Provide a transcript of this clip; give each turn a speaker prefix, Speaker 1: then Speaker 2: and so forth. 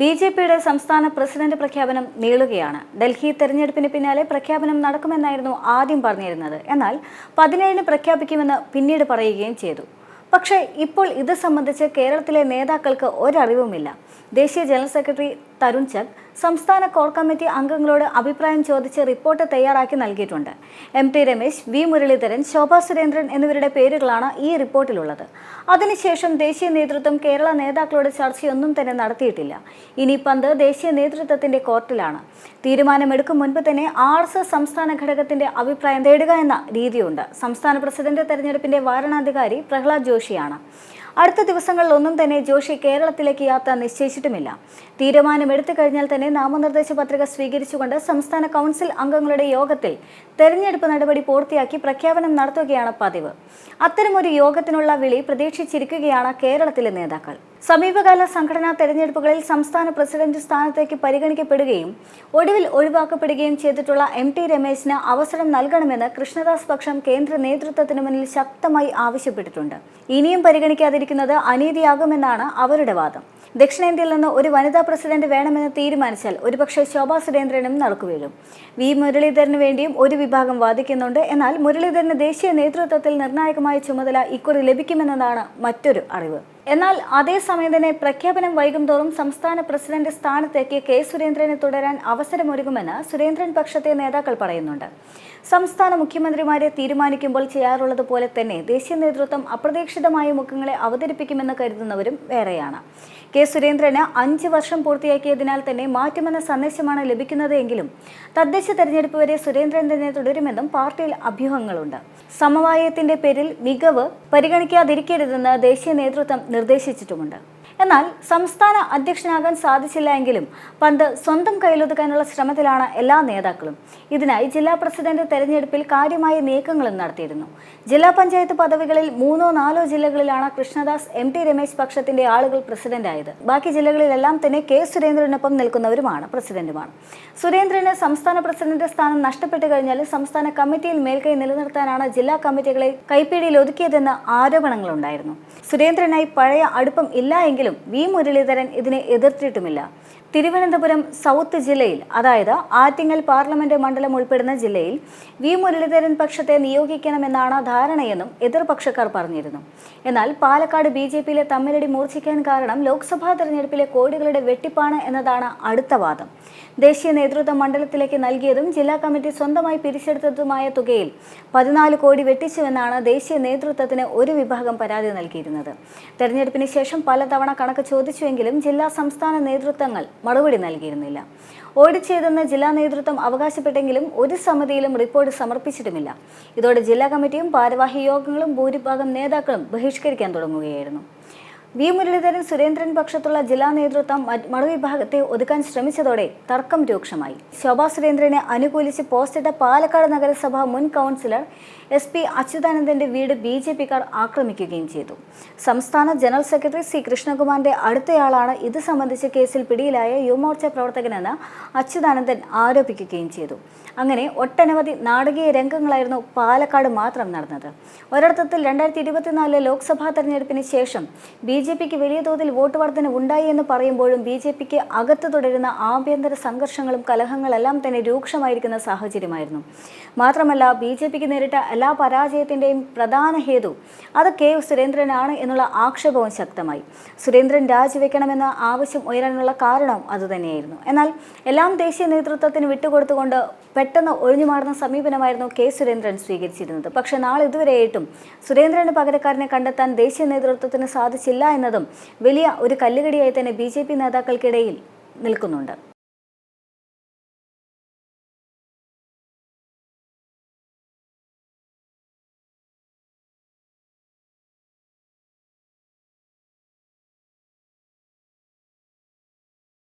Speaker 1: ബി.ജെ.പിയുടെ സംസ്ഥാന പ്രസിഡന്റ് പ്രഖ്യാപനം നീളുകയാണ്. ഡൽഹി തെരഞ്ഞെടുപ്പിന് പിന്നാലെ പ്രഖ്യാപനം നടക്കുമെന്നായിരുന്നു ആദ്യം പറഞ്ഞിരുന്നത്. എന്നാൽ 17-ന് പ്രഖ്യാപിക്കുമെന്ന് പിന്നീട് പറയുകയും ചെയ്തു. പക്ഷേ ഇപ്പോൾ ഇത് സംബന്ധിച്ച് കേരളത്തിലെ നേതാക്കൾക്ക് ഒരറിവുമില്ല. ദേശീയ ജനറൽ സെക്രട്ടറി തരുൺ ചഗ് സംസ്ഥാന കോർ കമ്മിറ്റി അംഗങ്ങളോട് അഭിപ്രായം ചോദിച്ച് റിപ്പോർട്ട് തയ്യാറാക്കി നൽകിയിട്ടുണ്ട്. എം.ടി. രമേശ്, വി. മുരളീധരൻ, ശോഭാ സുരേന്ദ്രൻ എന്നിവരുടെ പേരുകളാണ് ഈ റിപ്പോർട്ടിലുള്ളത്. അതിനുശേഷം ദേശീയ നേതൃത്വം കേരള നേതാക്കളോട് ചർച്ചയൊന്നും തന്നെ നടത്തിയിട്ടില്ല. ഇനി പന്ത് ദേശീയ നേതൃത്വത്തിന്റെ കോർട്ടിലാണ്. തീരുമാനമെടുക്കും മുൻപ് തന്നെ RSS സംസ്ഥാന ഘടകത്തിന്റെ അഭിപ്രായം തേടുക എന്ന രീതിയുണ്ട്. സംസ്ഥാന പ്രസിഡന്റ് തെരഞ്ഞെടുപ്പിന്റെ വാരണാധികാരി പ്രഹ്ലാദ് ജോഷിയാണ്. അടുത്ത ദിവസങ്ങളിലൊന്നും തന്നെ ജോഷി കേരളത്തിലേക്ക് യാത്ര നിശ്ചയിച്ചിട്ടുമില്ല. തീരുമാനമെടുത്തു കഴിഞ്ഞാൽ തന്നെ നാമനിർദ്ദേശ പത്രിക സ്വീകരിച്ചുകൊണ്ട് സംസ്ഥാന കൗൺസിൽ അംഗങ്ങളുടെ യോഗത്തിൽ തെരഞ്ഞെടുപ്പ് നടപടി പൂർത്തിയാക്കി പ്രഖ്യാപനം നടത്തുകയാണ് പതിവ്. അത്തരമൊരു യോഗത്തിനുള്ള വിളി പ്രതീക്ഷിച്ചിരിക്കുകയാണ് കേരളത്തിലെ നേതാക്കൾ. സമീപകാല സംഘടനാ തെരഞ്ഞെടുപ്പുകളിൽ സംസ്ഥാന പ്രസിഡന്റ് സ്ഥാനത്തേക്ക് പരിഗണിക്കപ്പെടുകയും ഒടുവിൽ ഒഴിവാക്കപ്പെടുകയും ചെയ്തിട്ടുള്ള എം.ടി. രമേശിന് അവസരം നൽകണമെന്ന് കൃഷ്ണദാസ് പക്ഷം കേന്ദ്ര നേതൃത്വത്തിന് മുന്നിൽ ശക്തമായി ആവശ്യപ്പെട്ടിട്ടുണ്ട്. ഇനിയും പരിഗണിക്കാതിരിക്കുന്നത് അനീതിയാകുമെന്നാണ് അവരുടെ വാദം. ദക്ഷിണേന്ത്യയിൽ നിന്ന് ഒരു വനിതാ പ്രസിഡന്റ് വേണമെന്ന് തീരുമാനിച്ചാൽ ഒരുപക്ഷെ ശോഭാ സുരേന്ദ്രനും നടക്കുവീഴും. വി. മുരളീധരന് വേണ്ടിയും ഒരു വിഭാഗം വാദിക്കുന്നുണ്ട്. എന്നാൽ മുരളീധരന് ദേശീയ നേതൃത്വത്തിൽ നിർണായകമായ ചുമതല ഇക്കുറി ലഭിക്കുമെന്നതാണ് മറ്റൊരു അറിവ്. എന്നാൽ അതേസമയം തന്നെ പ്രഖ്യാപനം വൈകുംതോറും സംസ്ഥാന പ്രസിഡന്റ് സ്ഥാനത്തേക്ക് കെ. സുരേന്ദ്രന് തുടരാൻ അവസരമൊരുങ്ങുമെന്ന് സുരേന്ദ്രൻ പക്ഷത്തെ നേതാക്കൾ പറയുന്നുണ്ട്. സംസ്ഥാന മുഖ്യമന്ത്രിമാരെ തീരുമാനിക്കുമ്പോൾ ചെയ്യാറുള്ളത് പോലെ തന്നെ ദേശീയ നേതൃത്വം അപ്രതീക്ഷിതമായ മുഖങ്ങളെ അവതരിപ്പിക്കുമെന്ന് കരുതുന്നവരും വേറെയാണ്. കെ. സുരേന്ദ്രന് 5 വർഷം പൂർത്തിയാക്കിയതിനാൽ തന്നെ മാറ്റുമെന്ന സന്ദേശമാണ് ലഭിക്കുന്നത് എങ്കിലും തദ്ദേശ തെരഞ്ഞെടുപ്പ് വരെ സുരേന്ദ്രൻ തന്നെ തുടരുമെന്നും പാർട്ടിയിൽ അഭ്യൂഹങ്ങളുണ്ട്. സമവായത്തിന്റെ പേരിൽ മികവ് പരിഗണിക്കാതിരിക്കരുതെന്ന് ദേശീയ നേതൃത്വം നിർദ്ദേശിച്ചിട്ടുമുണ്ട്. എന്നാൽ സംസ്ഥാന അധ്യക്ഷനാകാൻ സാധിച്ചില്ല എങ്കിലും പന്ത് സ്വന്തം കയ്യിലൊതുക്കാനുള്ള ശ്രമത്തിലാണ് എല്ലാ നേതാക്കളും. ഇതിനായി ജില്ലാ പ്രസിഡന്റ് തെരഞ്ഞെടുപ്പിൽ കാര്യമായ നീക്കങ്ങളും നടത്തിയിരുന്നു. ജില്ലാ പഞ്ചായത്ത് പദവികളിൽ 3-4 ജില്ലകളിലാണ് കൃഷ്ണദാസ്, എം.ടി. രമേശ് പക്ഷത്തിന്റെ ആളുകൾ പ്രസിഡന്റായത്. ബാക്കി ജില്ലകളിലെല്ലാം തന്നെ കെ. സുരേന്ദ്രനൊപ്പം നിൽക്കുന്നവരുമാണ് പ്രസിഡന്റുമാണ്. സുരേന്ദ്രന് സംസ്ഥാന പ്രസിഡന്റ് സ്ഥാനം നഷ്ടപ്പെട്ടു കഴിഞ്ഞാൽ സംസ്ഥാന കമ്മിറ്റിയിൽ മേൽക്കൈ നിലനിർത്താനാണ് ജില്ലാ കമ്മിറ്റികളെ കൈപ്പിടിയിൽ ഒതുക്കിയതെന്ന് ആരോപണങ്ങളുണ്ടായിരുന്നു. സുരേന്ദ്രനായി പഴയ അടുപ്പം ഇല്ല എങ്കിലും വി. മുരളീധരൻ ഇതിനെ എതിർത്തിട്ടുമില്ല. തിരുവനന്തപുരം സൗത്ത് ജില്ലയിൽ, അതായത് ആറ്റിങ്ങൽ പാർലമെന്റ് മണ്ഡലം ഉൾപ്പെടുന്ന ജില്ലയിൽ വി. മുരളീധരൻ പക്ഷത്തെ നിയോഗിക്കണമെന്നാണ് ധാരണയെന്നും എതിർപക്ഷക്കാർ പറഞ്ഞിരുന്നു. എന്നാൽ പാലക്കാട് ബി.ജെ.പിയിലെ തമ്മിലടി മൂർച്ഛിക്കാൻ കാരണം ലോക്സഭാ തെരഞ്ഞെടുപ്പിലെ കോടികളുടെ വെട്ടിപ്പാണ് എന്നതാണ് അടുത്ത വാദം. ദേശീയ നേതൃത്വം മണ്ഡലത്തിലേക്ക് നൽകിയതും ജില്ലാ കമ്മിറ്റി സ്വന്തമായി പിരിച്ചെടുത്തതുമായ തുകയിൽ 14 കോടി വെട്ടിച്ചുവെന്നാണ് ദേശീയ നേതൃത്വത്തിന് ഒരു വിഭാഗം പരാതി നൽകിയിരുന്നത്. തെരഞ്ഞെടുപ്പിന് ശേഷം പലതവണ കണക്ക് ചോദിച്ചുവെങ്കിലും ജില്ലാ സംസ്ഥാന നേതൃത്വങ്ങൾ മറുപടി നൽകിയിരുന്നില്ല. ഓഡിറ്റ് ചെയ്തെന്ന് ജില്ലാ നേതൃത്വം അവകാശപ്പെട്ടെങ്കിലും ഒരു സമിതിയിലും റിപ്പോർട്ട് സമർപ്പിച്ചിട്ടുമില്ല. ഇതോടെ ജില്ലാ കമ്മിറ്റിയും ഭാരവാഹി യോഗങ്ങളും ഭൂരിഭാഗം നേതാക്കളും ബഹിഷ്കരിക്കാൻ തുടങ്ങുകയായിരുന്നു. വി. മുരളീധരൻ, സുരേന്ദ്രൻ പക്ഷത്തുള്ള ജില്ലാ നേതൃത്വം മറുവിഭാഗത്തെ ഒതുക്കാൻ ശ്രമിച്ചതോടെ തർക്കം രൂക്ഷമായി. ശോഭാ സുരേന്ദ്രനെ അനുകൂലിച്ച് പോസ്റ്റിട്ട പാലക്കാട് നഗരസഭ മുൻ കൗൺസിലർ SP അച്യുതാനന്ദന്റെ വീട് ബി.ജെ.പിക്കാർ ആക്രമിക്കുകയും ചെയ്തു. സംസ്ഥാന ജനറൽ സെക്രട്ടറി C. കൃഷ്ണകുമാറിന്റെ അടുത്തയാളാണ് ഇത് സംബന്ധിച്ച് കേസിൽ പിടിയിലായ യുവമോർച്ച പ്രവർത്തകനെന്ന് അച്യുതാനന്ദൻ ആരോപിക്കുകയും ചെയ്തു. അങ്ങനെ ഒട്ടനവധി നാടകീയ രംഗങ്ങളായിരുന്നു പാലക്കാട് മാത്രം നടന്നത്. ഒരർത്ഥത്തിൽ 2024 ലോക്സഭാ തെരഞ്ഞെടുപ്പിന് ശേഷം ബി.ജെ.പിക്ക് വലിയ തോതിൽ വോട്ട് വർധന ഉണ്ടായി എന്ന് പറയുമ്പോഴും ബി.ജെ.പിക്ക് അകത്ത് തുടരുന്ന ആഭ്യന്തര സംഘർഷങ്ങളും കലഹങ്ങളെല്ലാം തന്നെ രൂക്ഷമായിരിക്കുന്ന സാഹചര്യമായിരുന്നു. മാത്രമല്ല, ബി.ജെ.പിക്ക് നേരിട്ട എല്ലാ പരാജയത്തിൻ്റെയും പ്രധാന ഹേതു അത് കെ. സുരേന്ദ്രനാണ് എന്നുള്ള ആക്ഷേപവും ശക്തമായി. സുരേന്ദ്രൻ രാജിവെക്കണമെന്ന ആവശ്യം ഉയരാനുള്ള കാരണവും അതുതന്നെയായിരുന്നു. എന്നാൽ എല്ലാം ദേശീയ നേതൃത്വത്തിന് വിട്ടുകൊടുത്തുകൊണ്ട് പെട്ടെന്ന് ഒഴിഞ്ഞുമാറുന്ന സമീപനമായിരുന്നു കെ. സുരേന്ദ്രൻ സ്വീകരിച്ചിരുന്നത്. പക്ഷേ നാളിതുവരെയായിട്ടും സുരേന്ദ്രന് പകരക്കാരനെ കണ്ടെത്താൻ ദേശീയ നേതൃത്വത്തിന് സാധിച്ചില്ല എന്നതും വലിയ ഒരു കല്ലുകടിയായി തന്നെ ബി.ജെ.പി നേതാക്കൾക്കിടയിൽ നിൽക്കുന്നുണ്ട്.